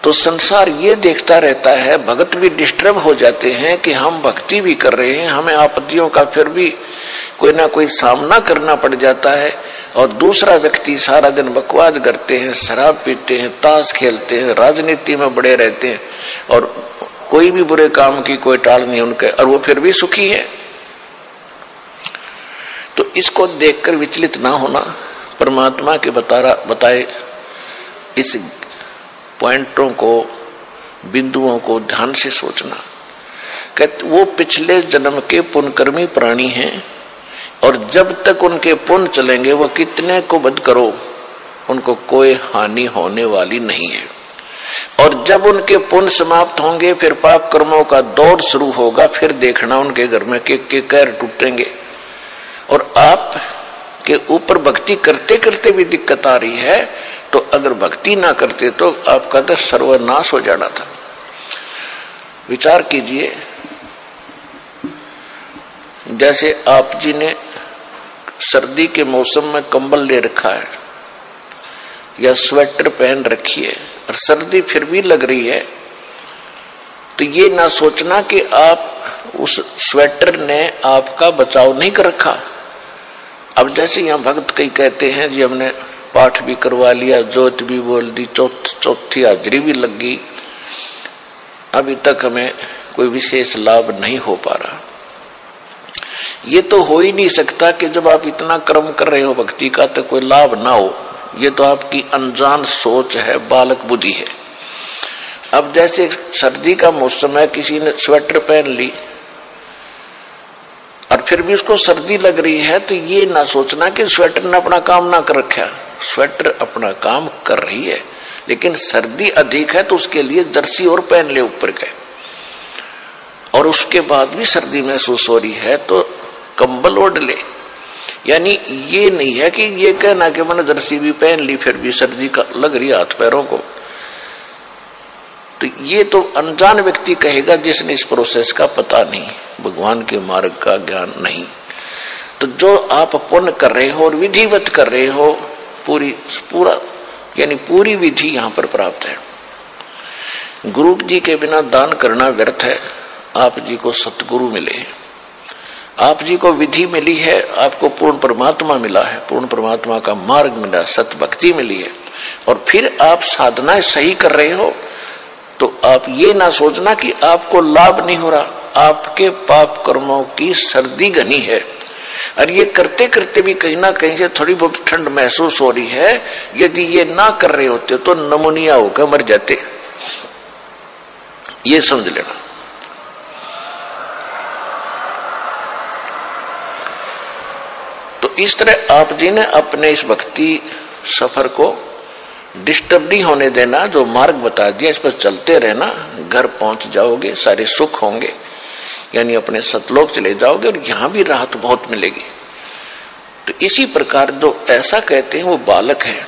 तो संसार ये देखता रहता है, भगत भी डिस्टर्ब हो जाते हैं कि हम भक्ति भी कर रहे हैं, हमें आपत्तियों का फिर भी कोई ना कोई सामना करना पड़ जाता है, और दूसरा व्यक्ति सारा दिन बकवाद करते हैं, शराब पीते हैं, ताश खेलते हैं, राजनीति में बड़े रहते हैं, और कोई भी बुरे काम की कोई टाल नहीं उनके, और वो फिर भी सुखी है। तो इसको देखकर विचलित ना होना, परमात्मा के बताए इस पॉइंटों को, बिंदुओं को ध्यान से सोचना। कहते वो पिछले जन्म के पुण्यकर्मी प्राणी हैं, और जब तक उनके पुण्य चलेंगे वो कितने को वध करो उनको कोई हानि होने वाली नहीं है। और जब उनके पुण्य समाप्त होंगे फिर पाप कर्मों का दौर शुरू होगा, फिर देखना उनके घर में के कहर टूटेंगे। और आप के ऊपर भक्ति करते करते भी दिक्कत आ रही है, तो अगर भक्ति ना करते तो आपका तो सर्वनाश हो जाना था। विचार कीजिए, जैसे आप जी ने सर्दी के मौसम में कंबल ले रखा है या स्वेटर पहन रखी है और सर्दी फिर भी लग रही है, तो ये ना सोचना कि आप उस स्वेटर ने आपका बचाव नहीं कर रखा। अब जैसे यहाँ भक्त कई कहते हैं जी हमने पाठ भी करवा लिया, जोत भी बोल दी, चौथी हाजरी भी लग गई, अभी तक हमें कोई विशेष लाभ नहीं हो पा रहा। ये तो हो ही नहीं सकता कि जब आप इतना कर्म कर रहे हो भक्ति का तो कोई लाभ ना हो। ये तो आपकी अनजान सोच है, बालक बुद्धि है। अब जैसे सर्दी का मौसम है, किसी ने स्वेटर पहन ली और फिर भी उसको सर्दी लग रही है, तो ये ना सोचना कि स्वेटर ने अपना काम ना कर रखा। स्वेटर अपना काम कर रही है, लेकिन सर्दी अधिक है तो उसके लिए जर्सी और पहन ले ऊपर के, और उसके बाद भी सर्दी महसूस हो रही है तो कंबल ओढ़ ले। यानी ये नहीं है कि ये कहना कि मैंने जर्सी भी पहन ली फिर भी सर्दी का लग रही हाथ पैरों को, तो ये तो अनजान व्यक्ति कहेगा जिसने इस प्रोसेस का पता नहीं, भगवान के मार्ग का ज्ञान नहीं। तो जो आप पुण्य कर रहे हो और विधिवत कर रहे हो, पूरी विधि यहाँ पर प्राप्त है। गुरु जी के बिना दान करना व्यर्थ है। आप जी को सतगुरु मिले, आप जी को विधि मिली है, आपको पूर्ण परमात्मा मिला है, पूर्ण परमात्मा का मार्ग मिला, सत भक्ति मिली है, और फिर आप साधनाएं सही कर रहे हो, तो आप ये ना सोचना कि आपको लाभ नहीं हो रहा। आपके पाप कर्मों की सर्दी घनी है, और ये करते करते भी कहीं ना कहीं से थोड़ी बहुत ठंड महसूस हो रही है। यदि ये ना कर रहे होते तो नमूनिया होकर मर जाते, ये समझ लेना। तो इस तरह आप जी ने अपने इस भक्ति सफर को डिस्टर्ब नहीं होने देना, जो मार्ग बता दिया इस पर चलते रहना, घर पहुंच जाओगे, सारे सुख होंगे, यानी अपने सतलोक चले जाओगे, और यहां भी राहत बहुत मिलेगी। तो इसी प्रकार जो ऐसा कहते हैं वो बालक है।